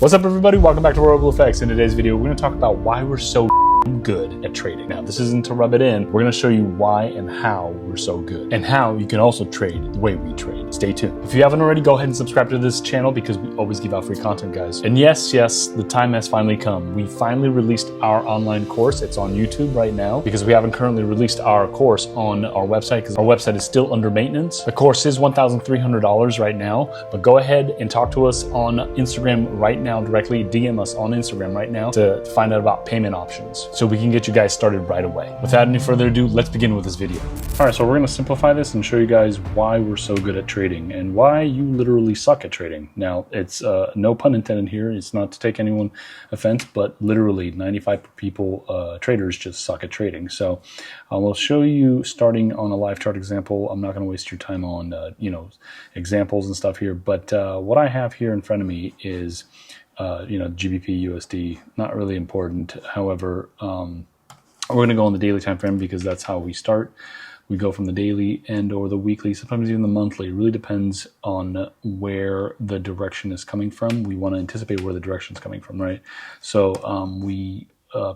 What's up, everybody? Welcome back to RoboFX. In today's video, we're going to talk about why we're so good at trading. Now, this isn't to rub it in. We're going to show you why and how we're so good, and how you can also trade the way we trade. Stay tuned. If you haven't already, go ahead and subscribe to this channel because we always give out free content, guys. And yes, the time has finally come. We finally released our online course. It's on YouTube right now because we haven't currently released our course on our website because our website is still under maintenance. The course is $1,300 right now, but go ahead and talk to us on Instagram right now directly. DM us on Instagram right now to find out about payment options, so we can get you guys started right away. Without any further ado, let's begin with this video. All right, so we're going to simplify this and show you guys why we're so good at trading and why you literally suck at trading. Now, it's no pun intended here. It's not to take anyone offense, but literally 95% people, traders just suck at trading. So I will show you starting on a live chart example. I'm not going to waste your time on, examples and stuff here, but what I have here in front of me is GBP, USD, not really important. However, we're going to go on the daily time frame because that's how we start. We go from the daily and or the weekly, sometimes even the monthly. It really depends on where the direction is coming from. We want to anticipate where the direction is coming from, right? So we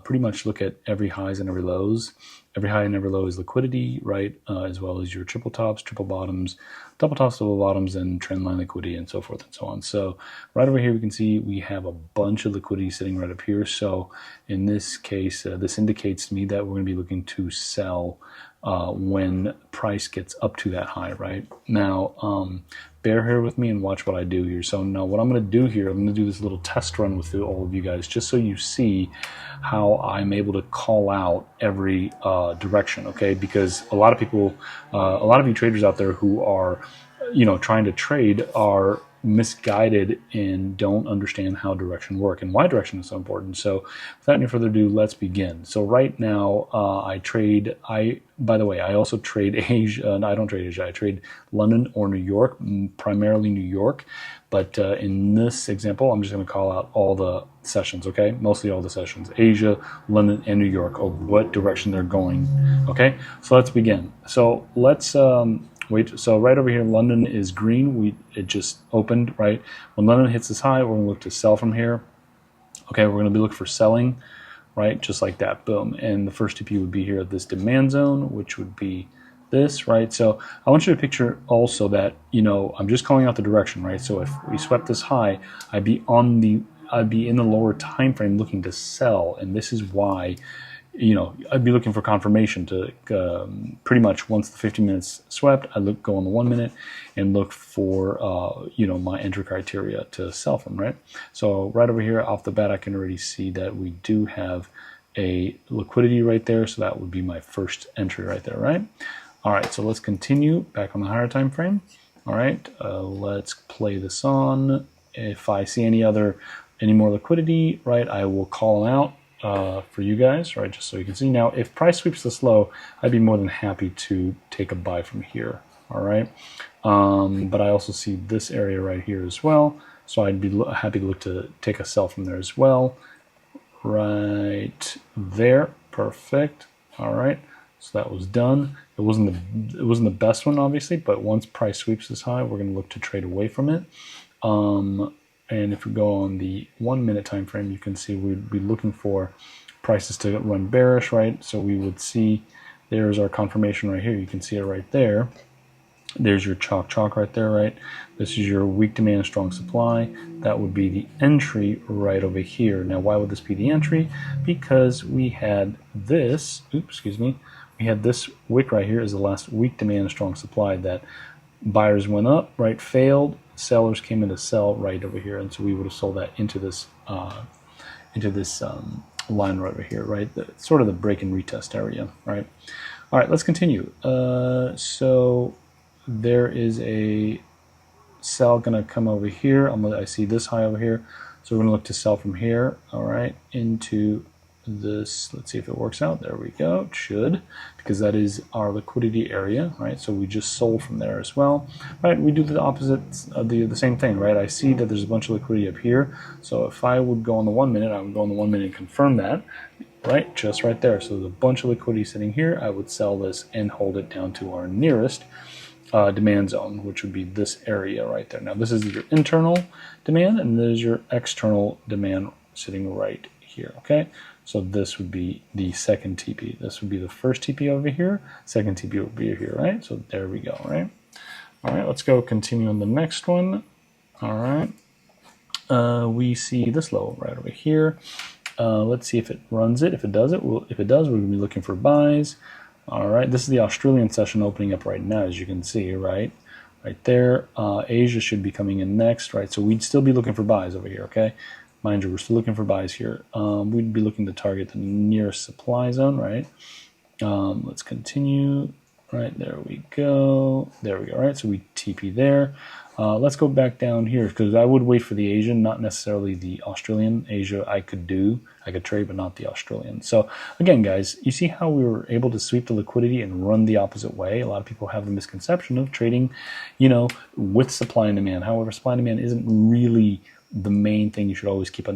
pretty much look at every highs and every lows. Every high and every low is liquidity, right? As well as your triple tops, triple bottoms, double tops, double bottoms, and trend line liquidity, and so forth and so on. So right over here, we can see we have a bunch of liquidity sitting right up here. So in this case, this indicates to me that we're going to be looking to sell when price gets up to that high, right? Now, bear here with me and watch what I do here. So now what I'm going to do here, I'm going to do this little test run with all of you guys, just so you see how I'm able to call out every direction, okay? Because a lot of people, a lot of you traders out there who are, trying to trade are misguided and don't understand how direction work and why direction is so important. So without any further ado, let's begin. So right now by the way, I also trade Asia. I don't trade Asia. I trade London or New York, primarily New York. But in this example, I'm just going to call out all the sessions, okay? Mostly all the sessions, Asia, London, and New York, of what direction they're going, okay? So let's begin. So let's wait. So right over here, London is green. It just opened, right? When London hits this high, we're going to look to sell from here. Okay, we're going to be looking for selling, right? Just like that, boom. And the first TP would be here at this demand zone, which would be this, right? So I want you to picture also that, I'm just calling out the direction, right? So if we swept this high, I'd be in the lower time frame looking to sell, and this is why I'd be looking for confirmation to pretty much once the 15 minutes swept, I go on the 1 minute and look for my entry criteria to sell from, right? So right over here off the bat, I can already see that we do have a liquidity right there, so that would be my first entry right there, right? All right, so let's continue back on the higher time frame. All right, let's play this on. If I see any more liquidity, right, I will call out for you guys, right, just so you can see. Now, if price sweeps this low, I'd be more than happy to take a buy from here, all right? But I also see this area right here as well, so I'd be happy to look to take a sell from there as well, right there. Perfect. All right, so that was done. It wasn't the best one, obviously, but once price sweeps this high, we're going to look to trade away from it. And if we go on the 1 minute time frame, you can see we'd be looking for prices to run bearish, right? So we would see there's our confirmation right here. You can see it right there. There's your chalk right there, right? This is your weak demand, strong supply. That would be the entry right over here. Now, why would this be the entry? Because we had this, we had this wick right here is the last weak demand, strong supply that buyers went up, right, failed. Sellers came in to sell right over here, and so we would have sold that into this line right over here, right? Sort of the break and retest area, right? All right, let's continue. So there is a sell going to come over here. I see this high over here, so we're going to look to sell from here, all right, into this. Let's see if it works out. There we go. It should, because that is our liquidity area, right? So we just sold from there as well, right? We do the opposite of the same thing, right? I see that there's a bunch of liquidity up here, so if I would go on the 1 minute, I would go on the 1 minute and confirm that, right? Just right there. So there's a bunch of liquidity sitting here. I would sell this and hold it down to our nearest demand zone, which would be this area right there. Now this is your internal demand, and there's your external demand sitting right here. Okay, so this would be the second TP. This would be the first TP over here. Second TP would be here, right? So there we go, right? All right, let's go continue on the next one. All right, we see this low right over here. Let's see if it runs it. If it does, we're going to be looking for buys. All right, this is the Australian session opening up right now, as you can see, right there. Asia should be coming in next, right? So we'd still be looking for buys over here, okay? Mind you, we're still looking for buys here. We'd be looking to target the nearest supply zone, right? Let's continue. Right, there we go. There we go, right? So we TP there. Let's go back down here, because I would wait for the Asian, not necessarily the Australian. Asia I could trade, but not the Australian. So again, guys, you see how we were able to sweep the liquidity and run the opposite way? A lot of people have the misconception of trading, with supply and demand. However, supply and demand isn't really the main thing you should always keep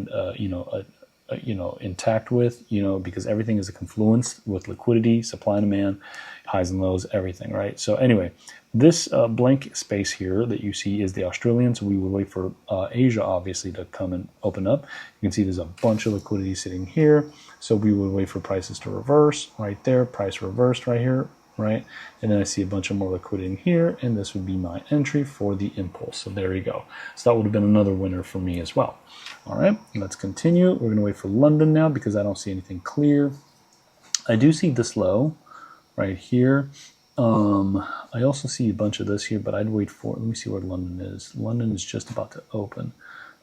intact with, because everything is a confluence with liquidity, supply and demand, highs and lows, everything, right? So anyway, this blank space here that you see is the Australian, so we will wait for Asia, obviously, to come and open up. You can see there's a bunch of liquidity sitting here, so we would wait for prices to reverse right there, price reversed right here, right? And then I see a bunch of more liquidity in here, and this would be my entry for the impulse. So there you go. So that would have been another winner for me as well. All right, let's continue. We're going to wait for London now because I don't see anything clear. I do see this low right here. I also see a bunch of this here, but I'd wait for, let me see where London is. London is just about to open.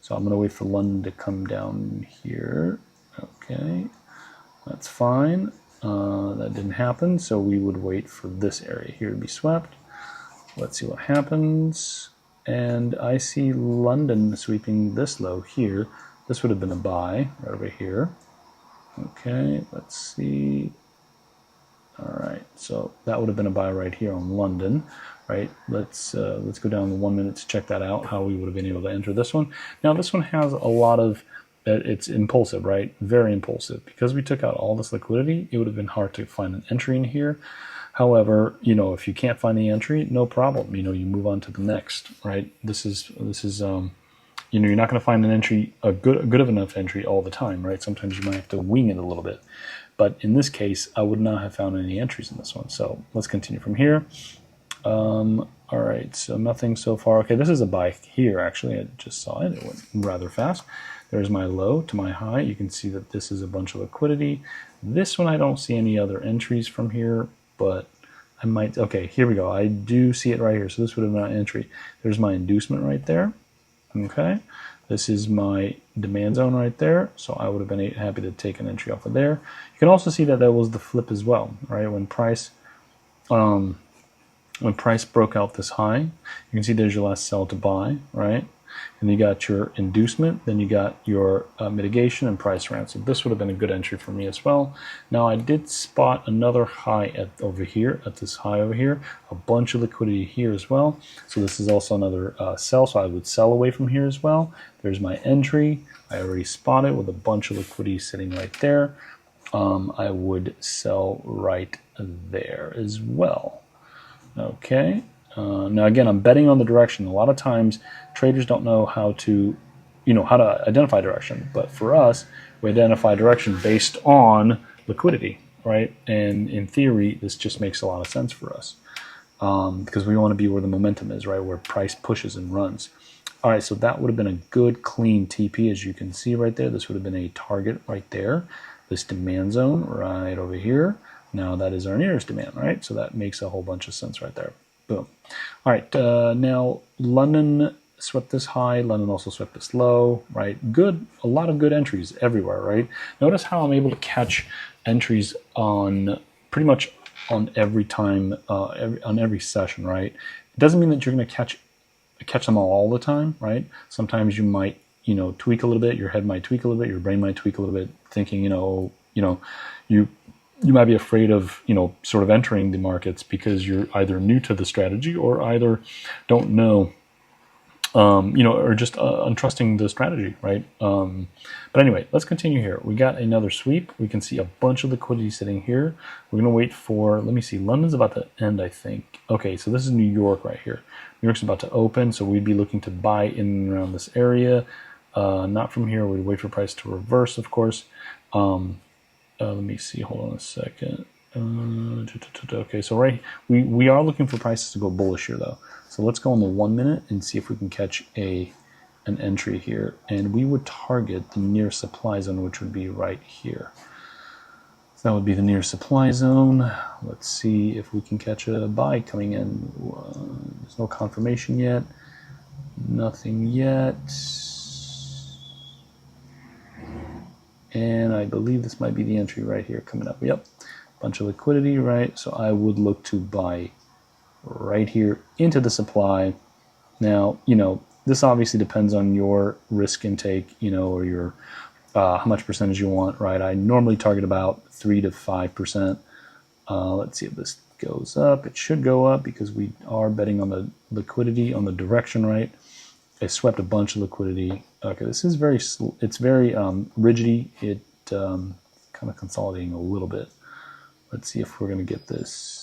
So I'm going to wait for London to come down here. Okay, that's fine. That didn't happen, so we would wait for this area here to be swept. Let's see what happens. And I see London sweeping this low here. This would have been a buy right over here. Okay, let's see. All right, so that would have been a buy right here on London, right? Let's go down to 1 minute to check that out, how we would have been able to enter this one. Now this one has a lot of, it's impulsive, right? Very impulsive. Because we took out all this liquidity, it would have been hard to find an entry in here. However, if you can't find the entry, no problem. You move on to the next, right? This is you're not going to find an entry, a good of enough entry all the time, right? Sometimes you might have to wing it a little bit. But in this case, I would not have found any entries in this one. So let's continue from here. All right, so nothing so far. Okay, this is a buy here, actually. I just saw it. It went rather fast. There's my low to my high. You can see that this is a bunch of liquidity. This one, I don't see any other entries from here, but I might. Okay, here we go. I do see it right here. So this would have been an entry. There's my inducement right there. Okay, this is my demand zone right there. So I would have been happy to take an entry off of there. You can also see that that was the flip as well, right? When price broke out this high, you can see there's your last sell to buy, right? And you got your inducement, then you got your mitigation and price ran. So this would have been a good entry for me as well. Now I did spot another high over here, at this high over here, a bunch of liquidity here as well. So this is also another sell, so I would sell away from here as well. There's my entry. I already spotted with a bunch of liquidity sitting right there. I would sell right there as well. Okay. Now again, I'm betting on the direction. A lot of times traders don't know how to identify direction, but for us, we identify direction based on liquidity, right? And in theory, this just makes a lot of sense for us because we want to be where the momentum is, right? Where price pushes and runs. All right, so that would have been a good clean TP, as you can see right there. This would have been a target right there. This demand zone right over here. Now that is our nearest demand, right? So that makes a whole bunch of sense right there. Boom. All right, now London swept this high. London also swept this low, right? Good, a lot of good entries everywhere, right? Notice how I'm able to catch entries on pretty much on every time, on every session, right? It doesn't mean that you're going to catch them all the time, right? Sometimes you might, tweak a little bit. Your head might tweak a little bit. Your brain might tweak a little bit, thinking, you might be afraid of, sort of entering the markets because you're either new to the strategy or either don't know or just untrusting the strategy, right? But anyway, let's continue here. We got another sweep. We can see a bunch of liquidity sitting here. We're going to wait for, let me see, London's about to end, I think. Okay, so this is New York right here. New York's about to open, so we'd be looking to buy in and around this area. Not from here. We'd wait for price to reverse, of course. Let me see. Hold on a second. Okay, so we are looking for prices to go bullish here, though. So let's go on the 1 minute and see if we can catch an entry here. And we would target the nearest supply zone, which would be right here. So that would be the nearest supply zone. Let's see if we can catch a buy coming in. There's no confirmation yet. Nothing yet. And I believe this might be the entry right here coming up. Yep, bunch of liquidity, right? So I would look to buy right here into the supply. Now, this obviously depends on your risk intake, or your how much percentage you want, right? I normally target about 3 to 5%. Let's see if this goes up. It should go up because we are betting on the liquidity, on the direction, right? I swept a bunch of liquidity. Okay, this is very rigidy. It kind of consolidating a little bit. Let's see if we're going to get this.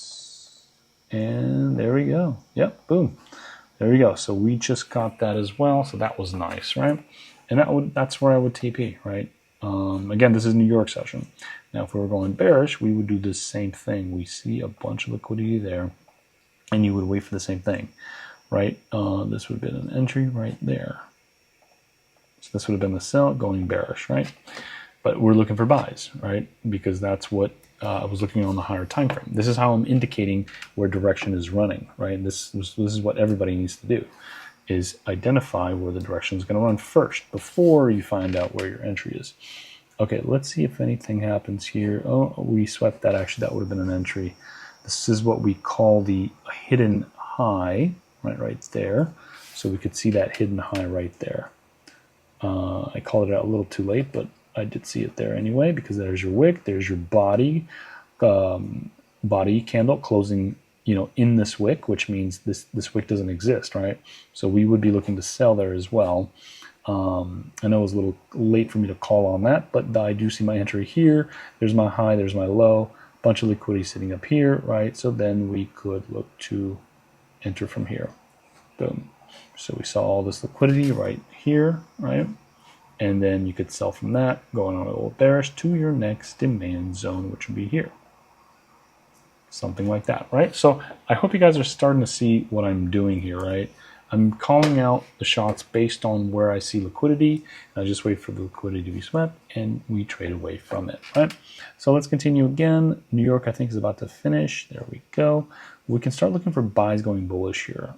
And there we go. Yep, boom. There we go. So we just got that as well. So that was nice, right? And that's where I would TP, right? Again, this is New York session. Now, if we were going bearish, we would do the same thing. We see a bunch of liquidity there, and you would wait for the same thing, right? This would have been an entry right there. So this would have been the sell going bearish, right? But we're looking for buys, right? Because that's what I was looking on the higher time frame. This is how I'm indicating where direction is running, right? And this is what everybody needs to do, is identify where the direction is going to run first before you find out where your entry is. Okay, let's see if anything happens here. Oh, we swept that. Actually, that would have been an entry. This is what we call the hidden high, right there. So we could see that hidden high right there. I called it out a little too late, but I did see it there anyway, because there's your wick, there's your body candle closing, in this wick, which means this wick doesn't exist, right? So we would be looking to sell there as well. I know it was a little late for me to call on that, but I do see my entry here. There's my high, there's my low, bunch of liquidity sitting up here, right? So then we could look to enter from here. Boom. So we saw all this liquidity right here, right? And then you could sell from that, going on a little bearish to your next demand zone, which would be here. Something like that, right? So I hope you guys are starting to see what I'm doing here, right? I'm calling out the shots based on where I see liquidity. And I just wait for the liquidity to be swept, and we trade away from it, right? So let's continue again. New York, I think, is about to finish. There we go. We can start looking for buys going bullish here.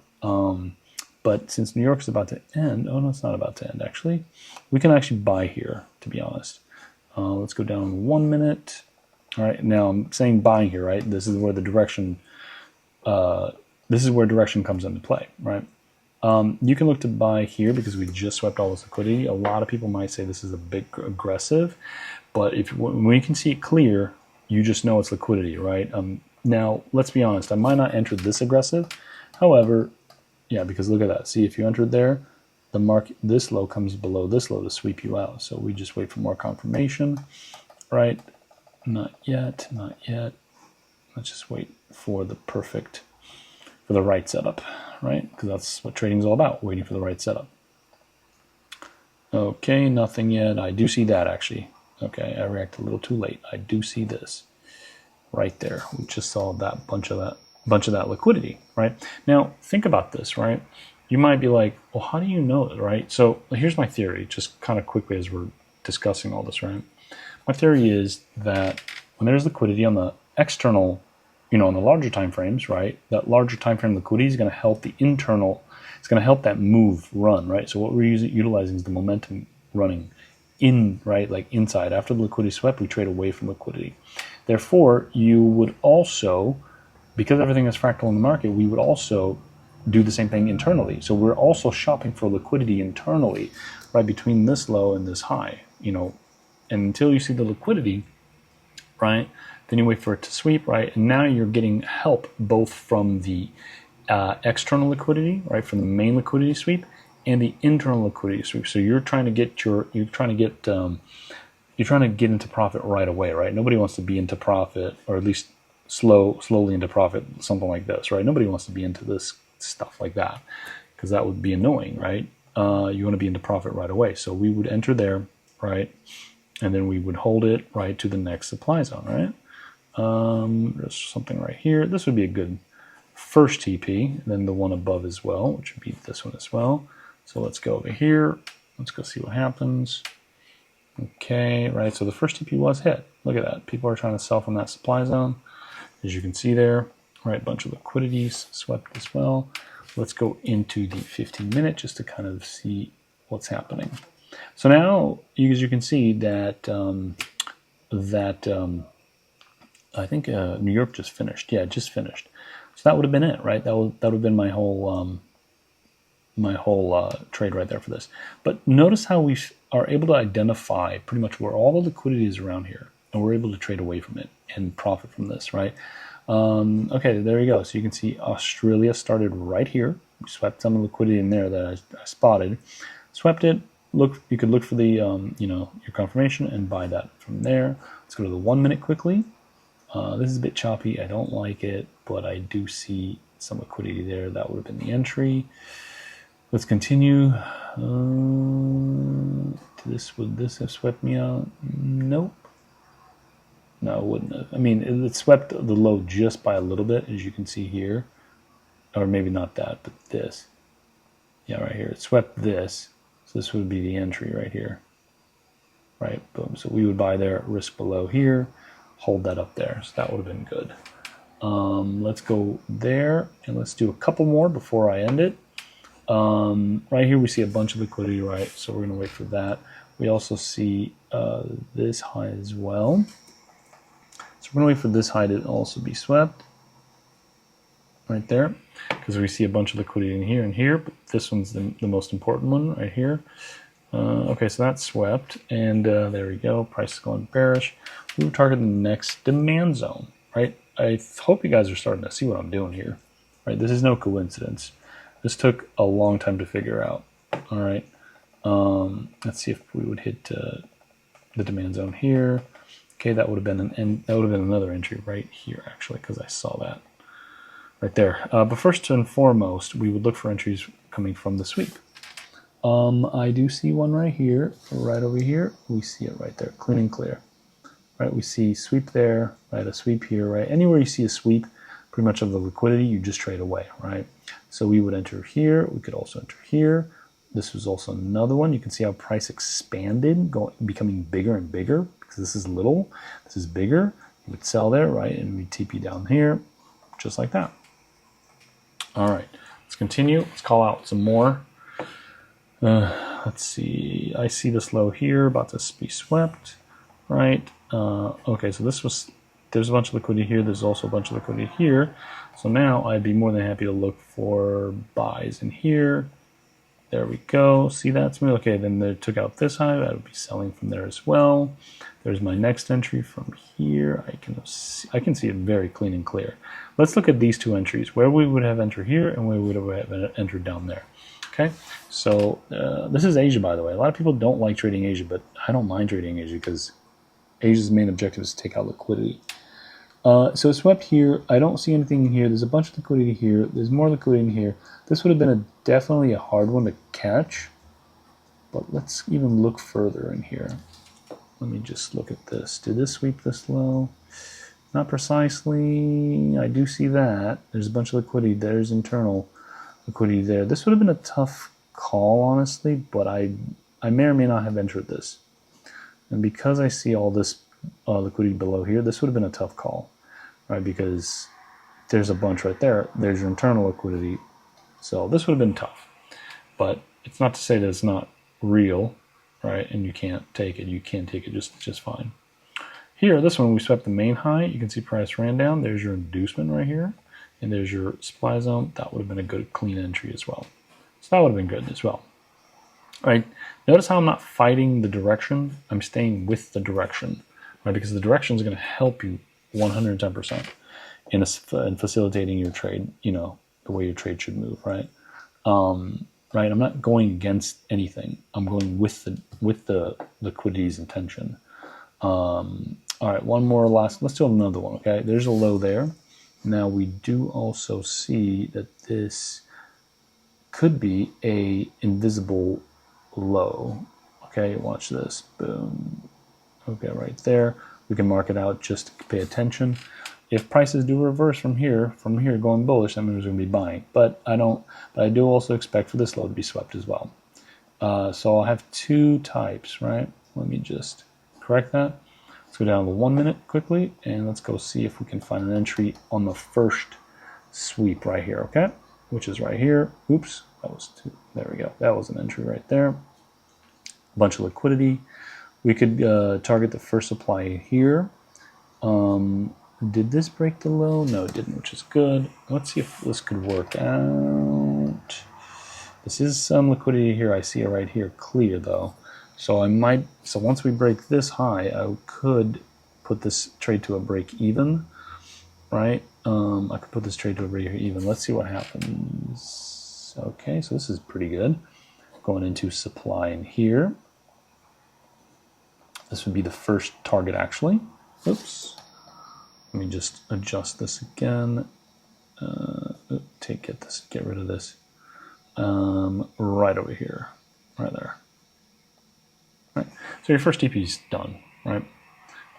But since New York's about to end, oh no, it's not about to end actually. We can actually buy here, to be honest. Let's go down 1 minute. All right, now I'm saying buying here, right? This is where the direction, direction comes into play, right? You can look to buy here because we just swept all this liquidity. A lot of people might say this is a bit aggressive, but when you can see it clear, you just know it's liquidity, right? Now, let's be honest, I might not enter this aggressive. However, yeah, because look at that. See, if you entered there, this low comes below this low to sweep you out. So we just wait for more confirmation, right? Not yet, not yet. Let's just wait for the right setup, right? Because that's what trading is all about, waiting for the right setup. Okay, nothing yet. I do see that actually. Okay, I reacted a little too late. I do see this right there. We just saw that bunch of that liquidity, right? Now, think about this, right? You might be like, well, how do you know it, right? So here's my theory, just kind of quickly as we're discussing all this, right? My theory is that when there's liquidity on the external, on the larger time frames, right? That larger time frame liquidity is going to help the internal, it's going to help that move run, right? So what we're utilizing is the momentum running in, right? Like inside. After the liquidity swept, we trade away from liquidity. Therefore, you would also, because everything is fractal in the market, we would also do the same thing internally. So we're also shopping for liquidity internally, right, between this low and this high, and until you see the liquidity, right, then you wait for it to sweep, right, and now you're getting help both from the external liquidity, right, from the main liquidity sweep, and the internal liquidity sweep. So you're trying to get into profit right away, right? Nobody wants to be into profit, or at least slowly into profit, something like this, right? Nobody wants to be into this stuff like that, because that would be annoying, right? You want to be into profit right away. So we would enter there, right? And then we would hold it right to the next supply zone, right? There's something right here. This would be a good first TP, and then the one above as well, which would be this one as well. So let's go over here. Let's go see what happens. Okay, right, so the first TP was hit. Look at that. People are trying to sell from that supply zone, as you can see there. Right, bunch of liquidities swept as well. Let's go into the 15-minute just to kind of see what's happening. So now, as you can see that I think New York just finished. Yeah, it just finished. So that would have been it, right? That would have been my whole trade right there for this. But notice how we are able to identify pretty much where all the liquidity is around here, and we're able to trade away from it and profit from this, right? Okay, there you go. So you can see Australia started right here. We swept some liquidity in there that I spotted. Swept it. Look, you could look for the your confirmation and buy that from there. Let's go to the 1 minute quickly. This is a bit choppy. I don't like it, but I do see some liquidity there. That would have been the entry. Let's continue. Would this have swept me out? Nope. No, it wouldn't have. I mean, it swept the low just by a little bit, as you can see here. Or maybe not that, but this. Yeah, right here. It swept this. So this would be the entry right here. Right, boom. So we would buy there, risk below here, hold that up there. So that would have been good. Let's go there, and let's do a couple more before I end it. Right here we see a bunch of liquidity, right? So we're going to wait for that. We also see this high as well. So we're going to wait for this high to also be swept. Right there. Because we see a bunch of liquidity in here and here. But this one's the most important one right here. Okay, so that's swept. And there we go. Price is going bearish. We will target the next demand zone, right? I hope you guys are starting to see what I'm doing here. Right? This is no coincidence. This took a long time to figure out. All right. Let's see if we would hit the demand zone here. Okay, that would have been another entry right here actually, because I saw that right there. But first and foremost, we would look for entries coming from the sweep. I do see one right here, right over here. We see it right there, clean and clear. Right, we see sweep there, right? A sweep here, right? Anywhere you see a sweep, pretty much of the liquidity, you just trade away, right? So we would enter here. We could also enter here. This was also another one. You can see how price expanded, becoming bigger and bigger, because this is little, this is bigger. You would sell there, right? And we TP down here, just like that. All right, let's continue. Let's call out some more. Let's see. I see this low here, about to be swept, right? Okay, so there's a bunch of liquidity here. There's also a bunch of liquidity here. So now I'd be more than happy to look for buys in here. There we go. See that smooth? Okay, then they took out this high. I would be selling from there as well. There's my next entry from here. I can see it very clean and clear. Let's look at these two entries, where we would have entered here and where we would have entered down there. Okay, so this is Asia, by the way. A lot of people don't like trading Asia, but I don't mind trading Asia because Asia's main objective is to take out liquidity. So it swept here. I don't see anything in here. There's a bunch of liquidity here. There's more liquidity in here. This would have been definitely a hard one to catch. But let's even look further in here. Let me just look at this. Did this sweep this low? Not precisely. I do see that. There's a bunch of liquidity. There's internal liquidity there. This would have been a tough call, honestly, but I may or may not have entered this. And because I see all this liquidity below here, this would have been a tough call, right? Because there's a bunch right there. There's your internal liquidity. So this would have been tough. But it's not to say that it's not real, right? And you can't take it. You can take it just fine. Here, this one, we swept the main high. You can see price ran down. There's your inducement right here. And there's your supply zone. That would have been a good clean entry as well. So that would have been good as well. All right. Notice how I'm not fighting the direction. I'm staying with the direction, right? Because the direction is going to help you 110% in facilitating your trade, the way your trade should move, right? right? I'm not going against anything. I'm going with the liquidity's intention. All right, one more last. Let's do another one. Okay, there's a low there. Now we do also see that this could be a invisible low. Okay, watch this. Boom. Okay, right there. We can mark it out just to pay attention. If prices do reverse from here going bullish, that means we're going to be buying. But I do also expect for this low to be swept as well. So I'll have two types, right? Let me just correct that. Let's go down to 1 minute quickly, and let's go see if we can find an entry on the first sweep right here, okay? Which is right here. Oops, that was two. There we go. That was an entry right there. A bunch of liquidity. We could target the first supply here. Did this break the low? No, it didn't, which is good. Let's see if this could work out. This is some liquidity here. I see it right here clear though. So once we break this high, I could put this trade to a break even, right? I could put this trade to a break even. Let's see what happens. Okay, so this is pretty good. Going into supply in here. This would be the first target actually. Oops. Let me just adjust this again. Get rid of this. Right over here, right there. Right. So your first TP is done, right?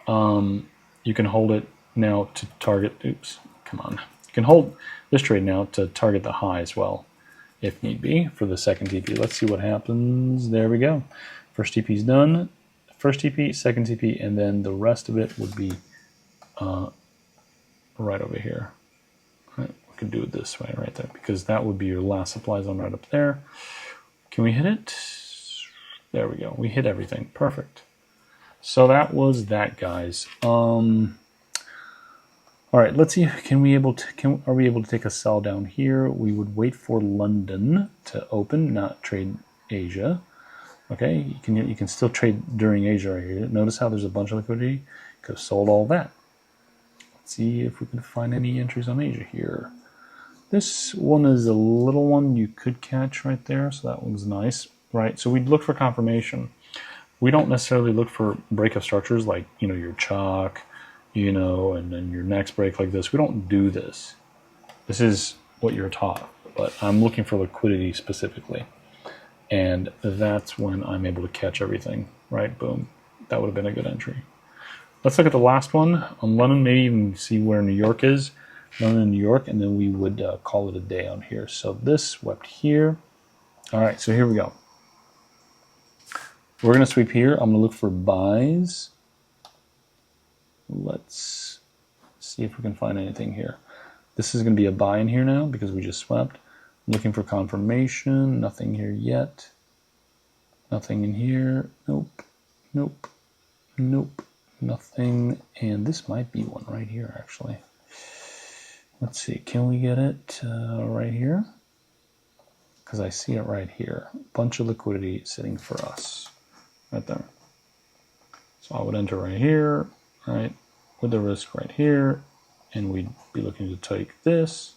You can hold it now to target. Oops, come on. You can hold this trade now to target the high as well, if need be, for the second TP. Let's see what happens. There we go. First TP is done. First TP, second TP, and then the rest of it would be right over here. Right. We could do it this way right there, because that would be your last supply zone right up there. Can we hit it? There we go. We hit everything. Perfect. So that was that, guys. All right. Let's see. Are we able to take a sell down here? We would wait for London to open, not trade Asia. Okay. You can still trade during Asia right here. Notice how there's a bunch of liquidity. Could have sold all that. Let's see if we can find any entries on Asia here. This one is a little one you could catch right there, so that one's nice, right? So we'd look for confirmation. We don't necessarily look for breakup structures like, your chalk, and then your next break like this. We don't do this. This is what you're taught, but I'm looking for liquidity specifically. And that's when I'm able to catch everything, right? Boom. That would have been a good entry. Let's look at the last one on London, maybe even see where New York is. London and New York, and then we would call it a day on here. So this swept here. All right, so here we go. We're going to sweep here. I'm going to look for buys. Let's see if we can find anything here. This is going to be a buy in here now because we just swept. I'm looking for confirmation. Nothing here yet. Nothing in here. Nope. Nope. Nope. Nothing. And this might be one right here, actually. Let's see, can we get it right here? Because I see it right here. Bunch of liquidity sitting for us, right there. So I would enter right here, right, with the risk right here, and we'd be looking to take this,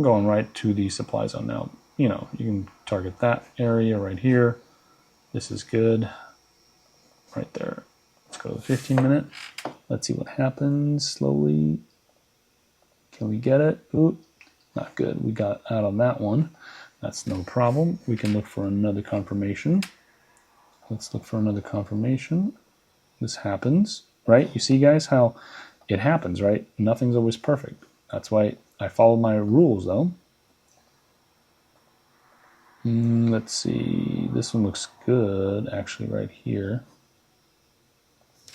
going right to the supply zone now. You can target that area right here. This is good, right there. Let's go to the 15 minute. Let's see what happens slowly. Can we get it? Ooh, not good. We got out on that one. That's no problem. We can look for another confirmation. Let's look for another confirmation. This happens, right? You see, guys, how it happens, right? Nothing's always perfect. That's why I follow my rules, though. Let's see. This one looks good, actually, right here.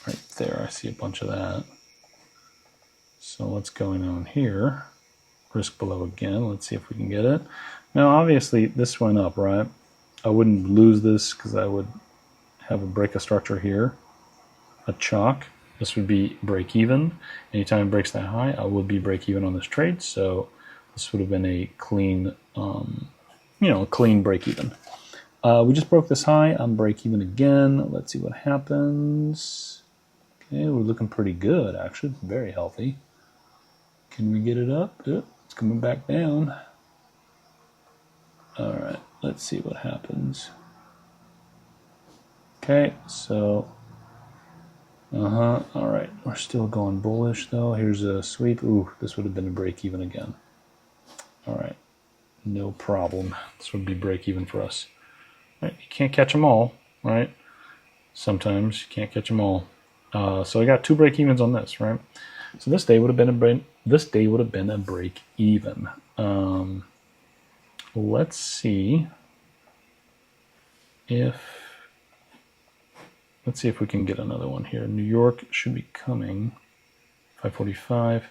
Right there, I see a bunch of that. So what's going on here? Risk below again. Let's see if we can get it. Now, obviously, this went up, right? I wouldn't lose this because I would have a break of structure here. A chalk. This would be break even. Anytime it breaks that high, I would be break even on this trade. So this would have been a clean, clean break even. We just broke this high. I'm break even again. Let's see what happens. Okay, we're looking pretty good, actually. Very healthy. Can we get it up? Oh, it's coming back down. All right, let's see what happens. Okay, so, all right, we're still going bullish though. Here's a sweep. Ooh, this would have been a break even again. All right, no problem. This would be break even for us. Right, you can't catch them all, right? Sometimes you can't catch them all. So I got 2 break evens on this, right? So this day would have been a break even. Let's see if we can get another one here. New York should be coming. 545.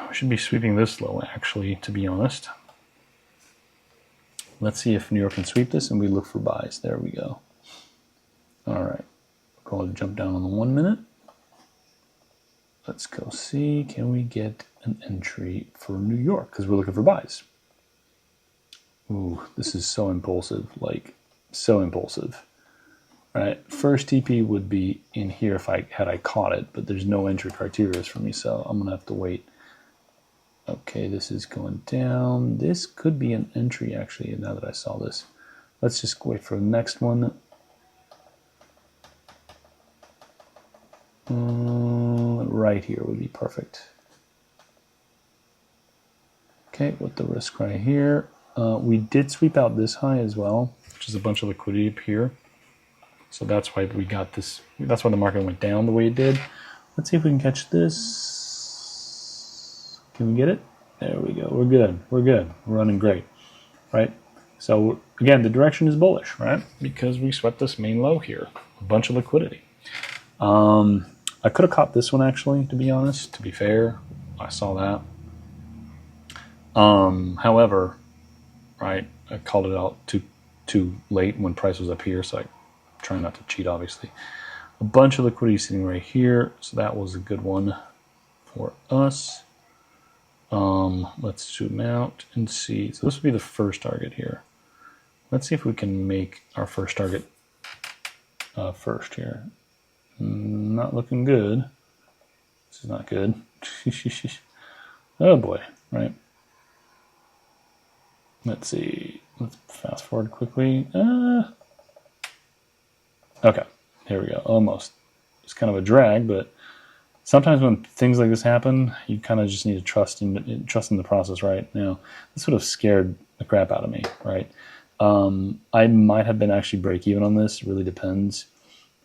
We should be sweeping this low, actually, to be honest. Let's see if New York can sweep this, and we look for buys. There we go. All right. We're going to jump down on the 1 minute. Let's go see, can we get an entry for New York? Because we're looking for buys. Ooh, this is so impulsive, like so impulsive. Right, first TP would be in here if I caught it, but there's no entry criteria for me, so I'm gonna have to wait. Okay, this is going down. This could be an entry actually. Now that I saw this, let's just wait for the next one. Right here would be perfect. Okay, with the risk right here. We did sweep out this high as well, which is a bunch of liquidity up here. So that's why we got this. That's why the market went down the way it did. Let's see if we can catch this. Can we get it? There we go. We're good. We're good. We're running great, right? So again, the direction is bullish, right? Because we swept this main low here. A bunch of liquidity. I could have caught this one actually, to be honest. To be fair, I saw that. However, right, I called it out too late when price was up here, so I try not to cheat, obviously. A bunch of liquidity sitting right here, so that was a good one for us. Let's zoom out and see. So this would be the first target here. Let's see if we can make our first target first here. Not looking good. This is not good. Oh boy, right? Let's see. Let's fast forward quickly. Okay, here we go. Almost. It's kind of a drag, but sometimes when things like this happen, you kind of just need to trust in the process, right? Now, this would have scared the crap out of me, right? I might have been actually break even on this. It really depends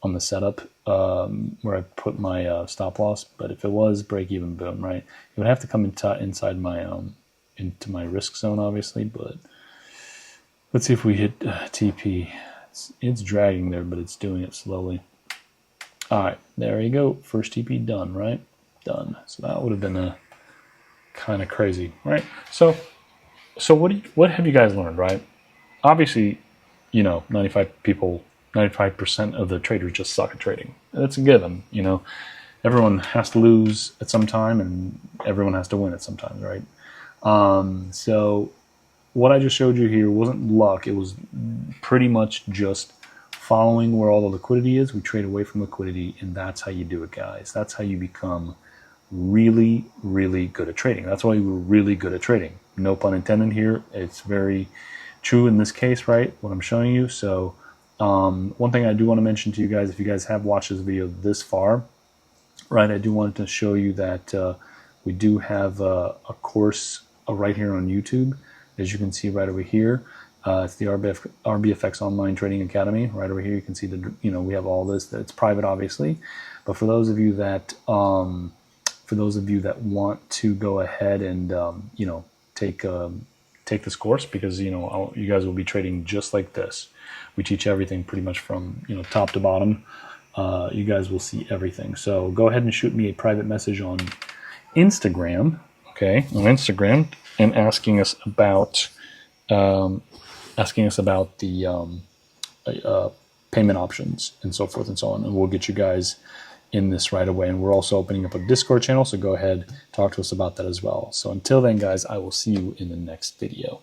on the setup where I put my stop loss. But if it was break even, boom, right? It would have to come inside my into my risk zone, obviously. But let's see if we hit TP. It's dragging there, but it's doing it slowly. All right, there you go. First TP done, right? Done. So that would have been a kind of crazy, right? So what have you guys learned, right? Obviously, 95% of the traders just suck at trading. That's a given, Everyone has to lose at some time, and everyone has to win at some time, right? So what I just showed you here wasn't luck. It was pretty much just following where all the liquidity is. We trade away from liquidity, and that's how you do it, guys. That's how you become really, really good at trading. That's why we're really good at trading. No pun intended here. It's very true in this case, right? What I'm showing you. So one thing I do want to mention to you guys, if you guys have watched this video this far, right, I do want to show you that we do have a course right here on YouTube. As you can see right over here, it's the RBFX Online Trading Academy. Right over here, you can see that we have all this. It's private, obviously, but for those of you that want to go ahead and take this course, because you guys will be trading just like this. We teach everything pretty much from top to bottom. You guys will see everything. So go ahead and shoot me a private message on Instagram. Okay, on Instagram, and asking us about the payment options and so forth and so on, and we'll get you guys in this right away. And we're also opening up a Discord channel, so go ahead, talk to us about that as well. So until then, guys, I will see you in the next video.